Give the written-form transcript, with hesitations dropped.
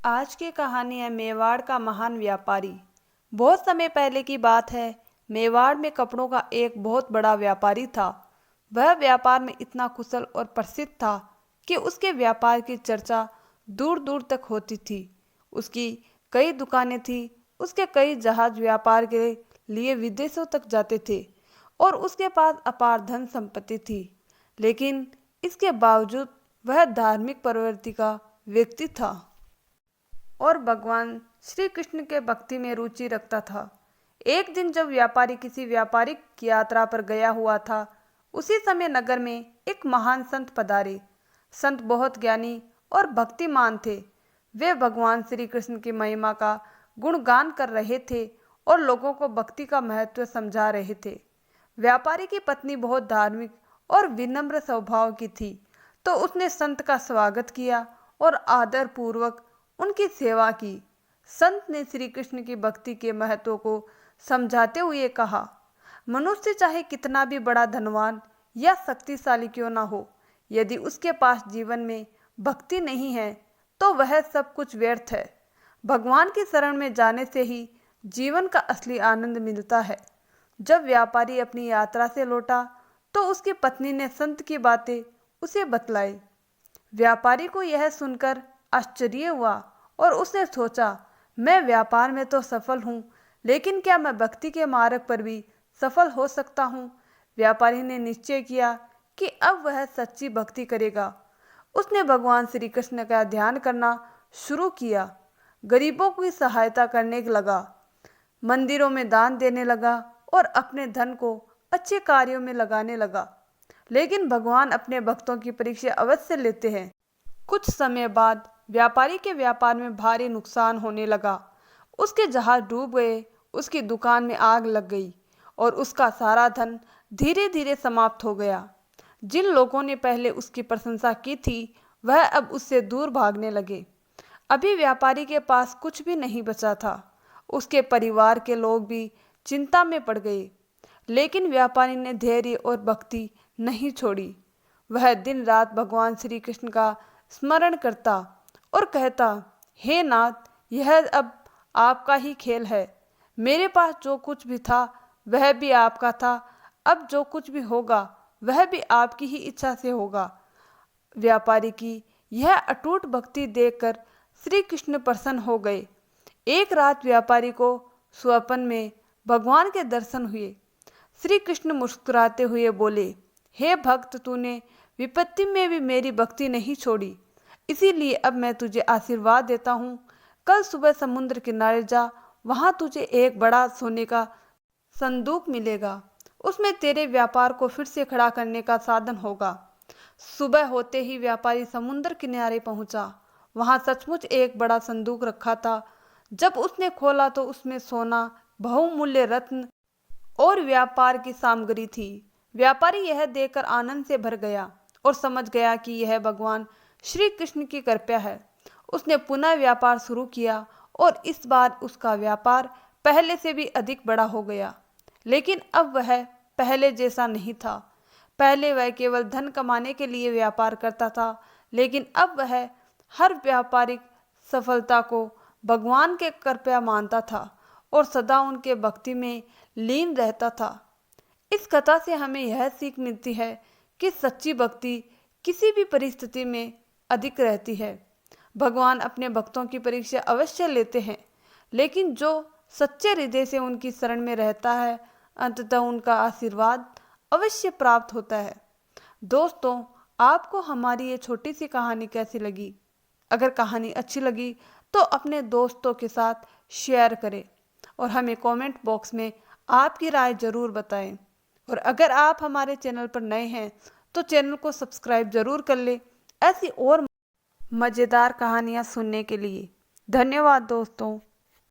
आज की कहानी है मेवाड़ का महान व्यापारी। बहुत समय पहले की बात है। मेवाड़ में कपड़ों का एक बहुत बड़ा व्यापारी था। वह व्यापार में इतना कुशल और प्रसिद्ध था कि उसके व्यापार की चर्चा दूर दूर तक होती थी। उसकी कई दुकानें थी। उसके कई जहाज व्यापार के लिए विदेशों तक जाते थे और उसके पास अपार धन संपत्ति थी। लेकिन इसके बावजूद वह धार्मिक प्रवृत्ति का व्यक्ति था और भगवान श्री कृष्ण के भक्ति में रुचि रखता था। एक दिन जब व्यापारी किसी व्यापारिक यात्रा पर गया हुआ था, उसी समय नगर में एक महान संत पधारे। संत बहुत ज्ञानी और भक्तिमान थे। वे भगवान श्री कृष्ण की महिमा का गुणगान कर रहे थे और लोगों को भक्ति का महत्व समझा रहे थे। व्यापारी की पत्नी बहुत धार्मिक और विनम्र स्वभाव की थी, तो उसने संत का स्वागत किया और आदर पूर्वक उनकी सेवा की। संत ने श्री कृष्ण की भक्ति के महत्व को समझाते हुए कहा, मनुष्य चाहे कितना भी बड़ा धनवान या शक्तिशाली क्यों ना हो, यदि उसके पास जीवन में भक्ति नहीं है तो वह सब कुछ व्यर्थ है। भगवान की शरण में जाने से ही जीवन का असली आनंद मिलता है। जब व्यापारी अपनी यात्रा से लौटा तो उसकी पत्नी ने संत की बातें उसे बतलाई। व्यापारी को यह सुनकर आश्चर्य हुआ और उसने सोचा, मैं व्यापार में तो सफल हूँ, लेकिन क्या मैं भक्ति के मार्ग पर भी सफल हो सकता हूँ? व्यापारी ने निश्चय किया कि अब वह सच्ची भक्ति करेगा। उसने भगवान श्री कृष्ण का ध्यान करना शुरू किया, गरीबों की सहायता करने लगा, मंदिरों में दान देने लगा और अपने धन को अच्छे कार्यों में लगाने लगा। लेकिन भगवान अपने भक्तों की परीक्षा अवश्य लेते हैं। कुछ समय बाद व्यापारी के व्यापार में भारी नुकसान होने लगा। उसके जहाज डूब गए, उसकी दुकान में आग लग गई और उसका सारा धन धीरे धीरे समाप्त हो गया। जिन लोगों ने पहले उसकी प्रशंसा की थी, वह अब उससे दूर भागने लगे। अभी व्यापारी के पास कुछ भी नहीं बचा था। उसके परिवार के लोग भी चिंता में पड़ गए। लेकिन व्यापारी ने धैर्य और भक्ति नहीं छोड़ी। वह दिन रात भगवान श्री कृष्ण का स्मरण करता और कहता, हे नाथ, यह अब आपका ही खेल है। मेरे पास जो कुछ भी था वह भी आपका था। अब जो कुछ भी होगा वह भी आपकी ही इच्छा से होगा। व्यापारी की यह अटूट भक्ति देखकर श्री कृष्ण प्रसन्न हो गए। एक रात व्यापारी को स्वप्न में भगवान के दर्शन हुए। श्री कृष्ण मुस्कुराते हुए बोले, हे भक्त, तूने विपत्ति में भी मेरी भक्ति नहीं छोड़ी, इसीलिए अब मैं तुझे आशीर्वाद देता हूँ। कल सुबह समुद्र किनारे जा, वहाँ तुझे एक बड़ा सोने का संदूक मिलेगा। उसमें तेरे व्यापार को फिर से खड़ा करने का साधन होगा। सुबह होते ही व्यापारी समुद्र किनारे पहुंचा। वहां सचमुच एक बड़ा संदूक रखा था। जब उसने खोला तो उसमें सोना, बहुमूल्य रत्न और व्यापार की सामग्री थी। व्यापारी यह देखकर आनंद से भर गया और समझ गया कि यह भगवान श्री कृष्ण की कृपा है। उसने पुनः व्यापार शुरू किया और इस बार उसका व्यापार पहले से भी अधिक बड़ा हो गया। लेकिन अब वह पहले जैसा नहीं था। पहले वह केवल धन कमाने के लिए व्यापार करता था, लेकिन अब वह हर व्यापारिक सफलता को भगवान के कृपा मानता था और सदा उनके भक्ति में लीन रहता था। इस कथा से हमें यह सीख मिलती है कि सच्ची भक्ति किसी भी परिस्थिति में अधिक रहती है। भगवान अपने भक्तों की परीक्षा अवश्य लेते हैं, लेकिन जो सच्चे हृदय से उनकी शरण में रहता है, अंततः उनका आशीर्वाद अवश्य प्राप्त होता है। दोस्तों, आपको हमारी ये छोटी सी कहानी कैसी लगी? अगर कहानी अच्छी लगी तो अपने दोस्तों के साथ शेयर करें और हमें कमेंट बॉक्स में आपकी राय ज़रूर बताएं। और अगर आप हमारे चैनल पर नए हैं तो चैनल को सब्सक्राइब ज़रूर कर लें, ऐसी और मज़ेदार कहानियाँ सुनने के लिए। धन्यवाद दोस्तों।